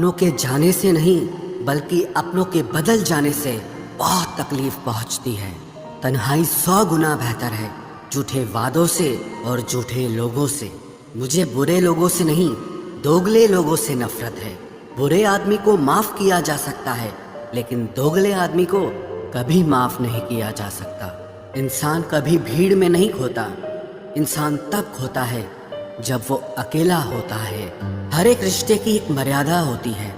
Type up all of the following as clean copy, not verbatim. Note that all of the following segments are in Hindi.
अपनों के जाने से नहीं बल्कि अपनों के बदल जाने से बहुत तकलीफ पहुंचती है। तन्हाई 100 गुना बेहतर है झूठे वादों से और झूठे लोगों से। मुझे बुरे लोगों से नहीं, दोगले लोगों से नफरत है। बुरे आदमी को माफ किया जा सकता है, लेकिन दोगले आदमी को कभी माफ नहीं किया जा सकता। इंसान कभी भीड़ में नहीं खोता, इंसान तब खोता है जब वो अकेला होता है। हर एक रिश्ते की एक मर्यादा होती है,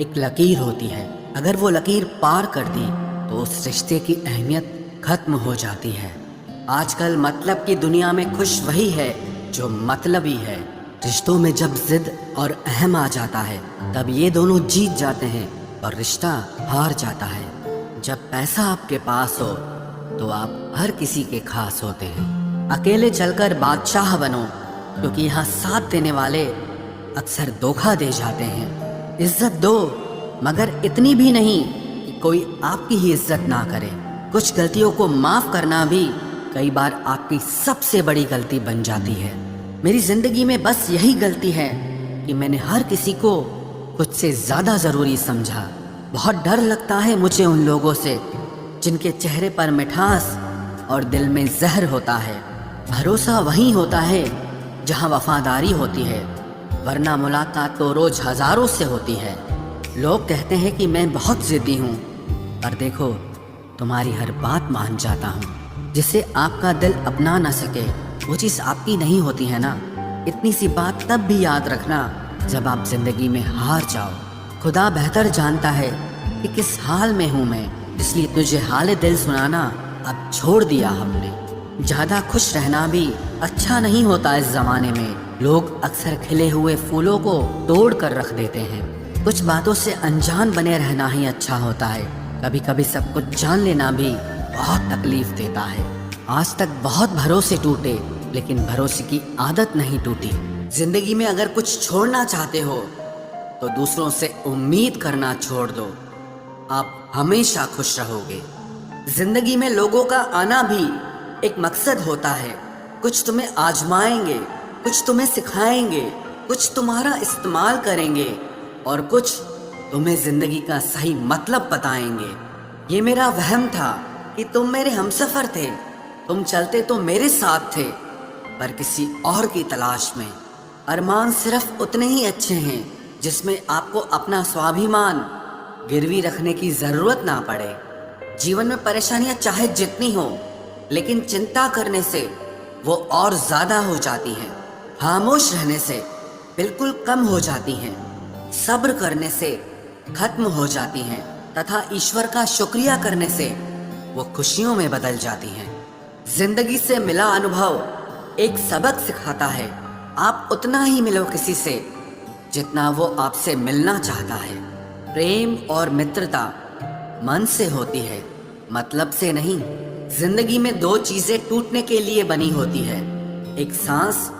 एक लकीर होती है। अगर वो लकीर पार कर दी तो उस रिश्ते की अहमियत खत्म हो जाती है। आजकल मतलब की दुनिया में खुश वही है जो मतलबी है। रिश्तों में जब जिद और अहम आ जाता है तब ये दोनों जीत जाते हैं और रिश्ता हार जाता है। जब पैसा आपके पास हो तो आप हर किसी के खास होते हैं। अकेले चलकर बादशाह बनो, क्योंकि यहाँ साथ देने वाले अक्सर धोखा दे जाते हैं। इज्जत दो, मगर इतनी भी नहीं कि कोई आपकी ही इज्जत ना करे। कुछ गलतियों को माफ करना भी कई बार आपकी सबसे बड़ी गलती बन जाती है। मेरी जिंदगी में बस यही गलती है कि मैंने हर किसी को खुद से ज्यादा जरूरी समझा। बहुत डर लगता है मुझे उन लोगों से जिनके चेहरे पर मिठास और दिल में जहर होता है। भरोसा वहीं होता है जहां वफादारी होती है, वरना मुलाकात तो रोज हजारों से होती है। लोग कहते हैं कि मैं बहुत जिद्दी हूँ, पर देखो तुम्हारी हर बात मान जाता हूँ। जिसे आपका दिल अपना ना सके वो चीज़ आपकी नहीं होती है ना। इतनी सी बात तब भी याद रखना जब आप जिंदगी में हार जाओ। खुदा बेहतर जानता है कि किस हाल में हूँ मैं, इसलिए तुझे हाल दिल सुनाना अब छोड़ दिया हमने। ज्यादा खुश रहना भी अच्छा नहीं होता इस जमाने में। लोग अक्सर खिले हुए फूलों को तोड़ कर रख देते हैं। कुछ बातों से अनजान बने रहना ही अच्छा होता है। कभी कभी सब कुछ जान लेना भी बहुत तकलीफ देता है। आज तक बहुत भरोसे टूटे, लेकिन भरोसे की आदत नहीं टूटी। जिंदगी में अगर कुछ छोड़ना चाहते हो तो दूसरों से उम्मीद करना छोड़ दो, आप हमेशा खुश रहोगे। जिंदगी में लोगों का आना भी एक मकसद होता है। कुछ तुम्हें आजमाएंगे, कुछ तुम्हें सिखाएंगे, कुछ तुम्हारा इस्तेमाल करेंगे और कुछ तुम्हें जिंदगी का सही मतलब बताएंगे। ये मेरा वहम था कि तुम मेरे हमसफर थे, तुम चलते तो मेरे साथ थे, पर किसी और की तलाश में। अरमान सिर्फ उतने ही अच्छे हैं जिसमें आपको अपना स्वाभिमान गिरवी रखने की जरूरत ना पड़े। जीवन में परेशानियां चाहे जितनी हो, लेकिन चिंता करने से वो और ज्यादा हो जाती हैं। खामोश रहने से बिल्कुल कम हो जाती हैं। सब्र करने से खत्म हो जाती हैं तथा ईश्वर का शुक्रिया करने से वो खुशियों में बदल जाती हैं। जिंदगी से मिला अनुभव एक सबक सिखाता है। आप उतना ही मिलो किसी से जितना वो आपसे मिलना चाहता है। प्रेम और मित्रता मन से होती है, मतलब से नहीं। जिंदगी में दो चीजें टूटने के लिए बनी होती है, एक सांस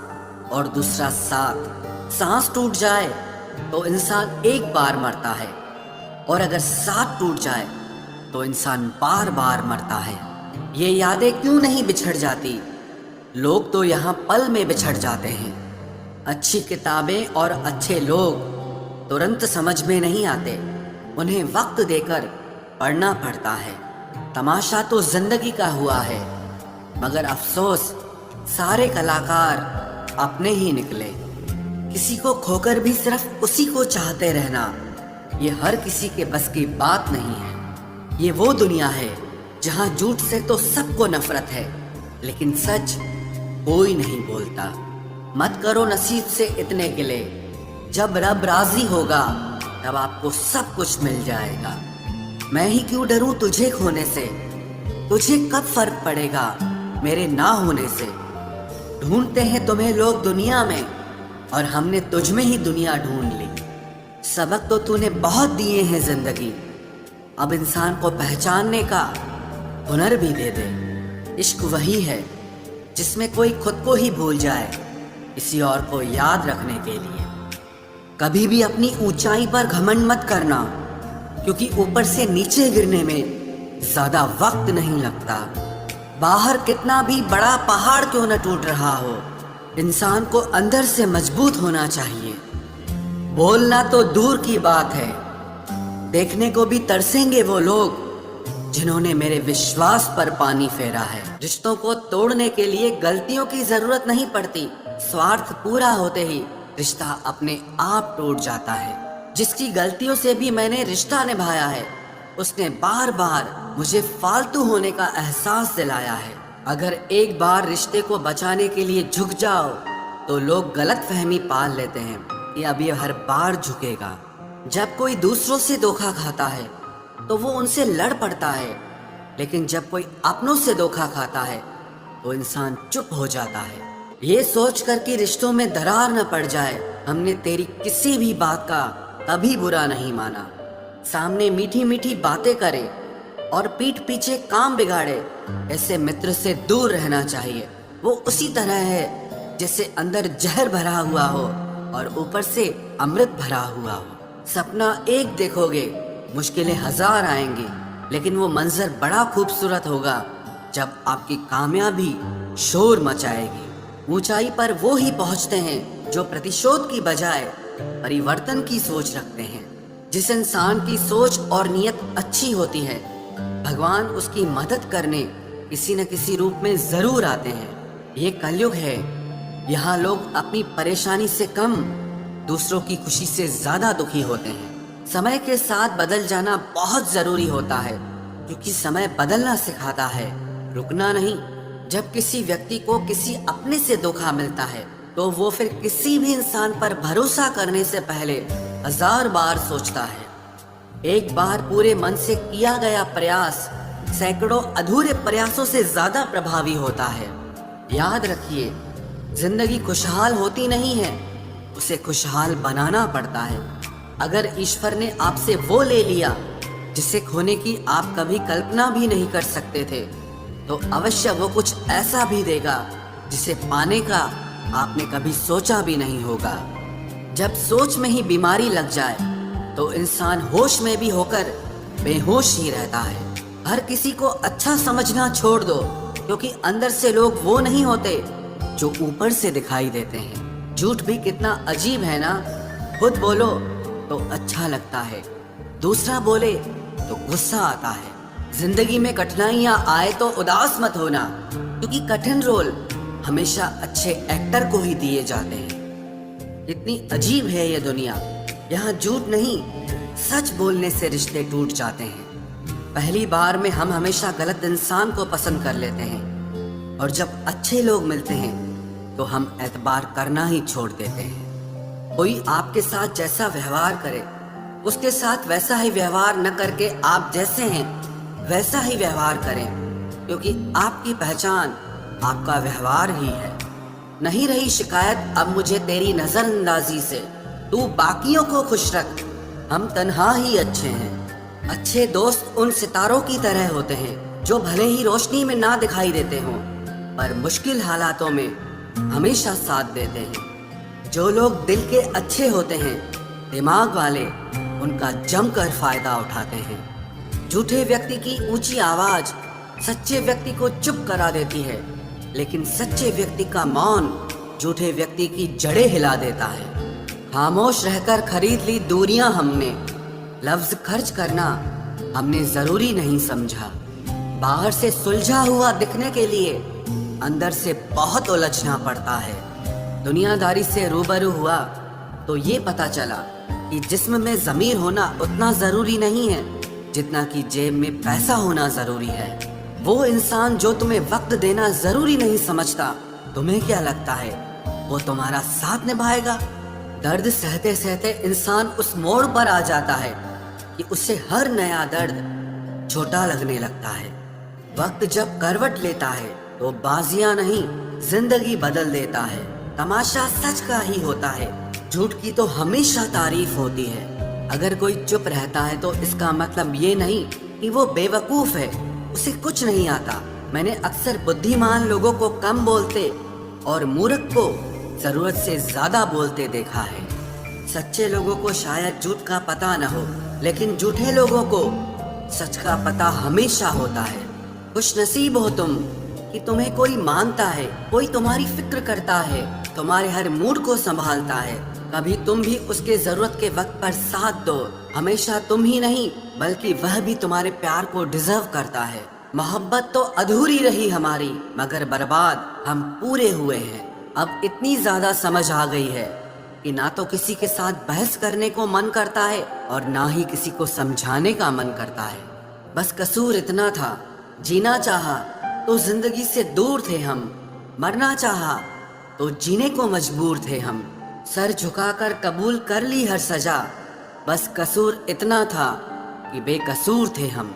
और दूसरा साथ। सांस टूट जाए तो इंसान एक बार मरता है, और अगर साथ टूट जाए तो इंसान बार बार मरता है। ये यादें क्यों नहीं बिछड़ जाती? लोग तो यहाँ पल में बिछड़ जाते हैं। अच्छी किताबें और अच्छे लोग तुरंत समझ में नहीं आते, उन्हें वक्त देकर पढ़ना पड़ता है। तमाशा तो जिंदगी का हुआ है, मगर अफसोस सारे कलाकार अपने ही निकले। किसी को खोकर भी सिर्फ उसी को चाहते रहना, ये हर किसी के बस की बात नहीं है। ये वो दुनिया है जहाँ झूठ से तो सबको नफरत है, लेकिन सच कोई नहीं बोलता। मत करो नसीब से इतने गिले, जब रब राजी होगा तब आपको सब कुछ मिल जाएगा। मैं ही क्यों डरूं तुझे खोने से, तुझे कब फर्क पड़ेगा मेरे ना होने से। ढूंढते हैं तुम्हें लोग दुनिया में, और हमने तुझ में ही दुनिया ढूंढ ली। सबक तो तूने बहुत दिए हैं जिंदगी, अब इंसान को पहचानने का हुनर भी दे दे। इश्क वही है जिसमें कोई खुद को ही भूल जाए किसी और को याद रखने के लिए। कभी भी अपनी ऊंचाई पर घमंड मत करना, क्योंकि ऊपर से नीचे गिरने में ज्यादा वक्त नहीं लगता। बाहर कितना भी बड़ा पहाड़ क्यों न टूट रहा हो, इंसान को अंदर से मजबूत होना चाहिए। बोलना तो दूर की बात है, देखने को भी तरसेंगे वो लोग जिन्होंने मेरे विश्वास पर पानी फेरा है। रिश्तों को तोड़ने के लिए गलतियों की जरूरत नहीं पड़ती, स्वार्थ पूरा होते ही रिश्ता अपने आप टूट जाता है। जिसकी गलतियों से भी मैंने रिश्ता निभाया है, उसने बार बार मुझे फालतू होने का एहसास दिलाया है। अगर एक बार रिश्ते को बचाने के लिए झुक जाओ तो लोग गलत फहमी पाल लेते हैं कि अब ये हर बार झुकेगा। जब कोई दूसरों से धोखा खाता है तो वो उनसे लड़ पड़ता है, लेकिन जब कोई अपनों से धोखा खाता है तो इंसान चुप हो जाता है। ये सोचकर कि रिश्तों में दरार न पड़ जाए, हमने तेरी किसी भी बात का कभी बुरा नहीं माना। सामने मीठी मीठी बातें करे और पीठ पीछे काम बिगाड़े, ऐसे मित्र से दूर रहना चाहिए। वो उसी तरह है जैसे अंदर जहर भरा हुआ हो और ऊपर से अमृत भरा हुआ हो। सपना एक देखोगे, मुश्किलें हजार आएंगी, लेकिन वो मंजर बड़ा खूबसूरत होगा जब आपकी कामयाबी शोर मचाएगी। ऊंचाई पर वो ही पहुंचते हैं जो प्रतिशोध की बजाय परिवर्तन की सोच रखते हैं। जिस इंसान की सोच और नीयत अच्छी होती है, भगवान उसकी मदद करने किसी न किसी रूप में जरूर आते हैं। ये कलयुग है, यहाँ लोग अपनी परेशानी से कम दूसरों की खुशी से ज्यादा दुखी होते हैं। समय के साथ बदल जाना बहुत जरूरी होता है, क्योंकि समय बदलना सिखाता है, रुकना नहीं। जब किसी व्यक्ति को किसी अपने से धोखा मिलता है तो वो फिर किसी भी इंसान पर भरोसा करने से पहले हजार बार सोचता है। एक बार पूरे मन से किया गया प्रयास सैकड़ों अधूरे प्रयासों से ज्यादा प्रभावी होता है। याद रखिए, जिंदगी खुशहाल होती नहीं है, उसे खुशहाल बनाना पड़ता है। अगर ईश्वर ने आपसे वो ले लिया जिसे खोने की आप कभी कल्पना भी नहीं कर सकते थे, तो अवश्य वो कुछ ऐसा भी देगा जिसे पाने का आपने कभी सोचा भी नहीं होगा। जब सोच में ही बीमारी लग जाए तो इंसान होश में भी होकर बेहोश ही रहता है। हर किसी को अच्छा समझना छोड़ दो, क्योंकि अंदर से लोग वो नहीं होते जो ऊपर से दिखाई देते हैं। झूठ भी कितना अजीब है ना, खुद बोलो तो अच्छा लगता है, दूसरा बोले तो गुस्सा आता है। जिंदगी में कठिनाइयां आए तो उदास मत होना, क्योंकि कठिन रोल हमेशा अच्छे एक्टर को ही दिए जाते हैं। इतनी अजीब है ये दुनिया, यहाँ झूठ नहीं सच बोलने से रिश्ते टूट जाते हैं। पहली बार में हम हमेशा गलत इंसान को पसंद कर लेते हैं, और जब अच्छे लोग मिलते हैं तो हम एतबार करना ही छोड़ देते हैं। कोई आपके साथ जैसा व्यवहार करे, उसके साथ वैसा ही व्यवहार न करके आप जैसे हैं वैसा ही व्यवहार करें, क्योंकि आपकी पहचान आपका व्यवहार ही है। नहीं रही शिकायत अब मुझे तेरी नजरअंदाजी से, तू बाकियों को खुश रख, हम तन्हा ही अच्छे हैं। अच्छे दोस्त उन सितारों की तरह होते हैं जो भले ही रोशनी में ना दिखाई देते हों, पर मुश्किल हालातों में हमेशा साथ देते हैं। जो लोग दिल के अच्छे होते हैं, दिमाग वाले उनका जमकर फायदा उठाते हैं। झूठे व्यक्ति की ऊंची आवाज सच्चे व्यक्ति को चुप करा देती है, लेकिन सच्चे व्यक्ति का मौन झूठे व्यक्ति की जड़ें हिला देता है। खामोश रहकर खरीद ली दूरियां हमने, लफ्ज खर्च करना हमने जरूरी नहीं समझा। बाहर से सुलझा हुआ दिखने के लिए अंदर से बहुत उलझना पड़ता है। दुनियादारी से रूबरू हुआ तो ये पता चला कि जिस्म में ज़मीर होना उतना ज़रूरी नहीं है जितना कि जेब में पैसा होना ज़रूरी है। वो इंसान जो तुम्हें वक्त देना ज़रूरी नहीं समझता, तुम्हें क्या लगता है वो तुम्हारा साथ निभाएगा? दर्द सहते सहते इंसान उस मोड़ पर आ जाता है कि उसे हर नया दर्द छोटा लगने लगता है। वक्त जब करवट लेता है तो बाजियां नहीं जिंदगी बदल देता है। तमाशा सच का ही होता है, झूठ की तो हमेशा तारीफ होती है। अगर कोई चुप रहता है तो इसका मतलब ये नहीं कि वो बेवकूफ है, उसे कुछ नहीं आता। मैंने अक्सर बुद्धिमान लोगों को कम बोलते और मूर्ख को जरूरत से ज्यादा बोलते देखा है। सच्चे लोगों को शायद झूठ का पता न हो, लेकिन झूठे लोगों को सच का पता हमेशा होता है। खुश नसीब हो तुम कि तुम्हें कोई मानता है, कोई तुम्हारी फिक्र करता है, तुम्हारे हर मूड को संभालता है। कभी तुम भी उसके जरूरत के वक्त पर साथ दो। हमेशा तुम ही नहीं बल्कि वह भी तुम्हारे प्यार को डिजर्व करता है। मोहब्बत तो अधूरी रही हमारी, मगर बर्बाद हम पूरे हुए हैं। अब इतनी ज्यादा समझ आ गई है कि ना तो किसी के साथ बहस करने को मन करता है और ना ही किसी को समझाने का मन करता है। बस कसूर इतना था, जीना चाहा तो जिंदगी से दूर थे हम, मरना चाहा तो जीने को मजबूर थे हम। सर झुकाकर कबूल कर ली हर सजा, बस कसूर इतना था कि बेकसूर थे हम।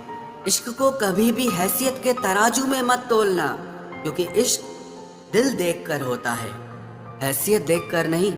इश्क को कभी भी हैसियत के तराजू में मत तोलना, क्योंकि इश्क दिल देखकर होता है, हैसियत देखकर नहीं।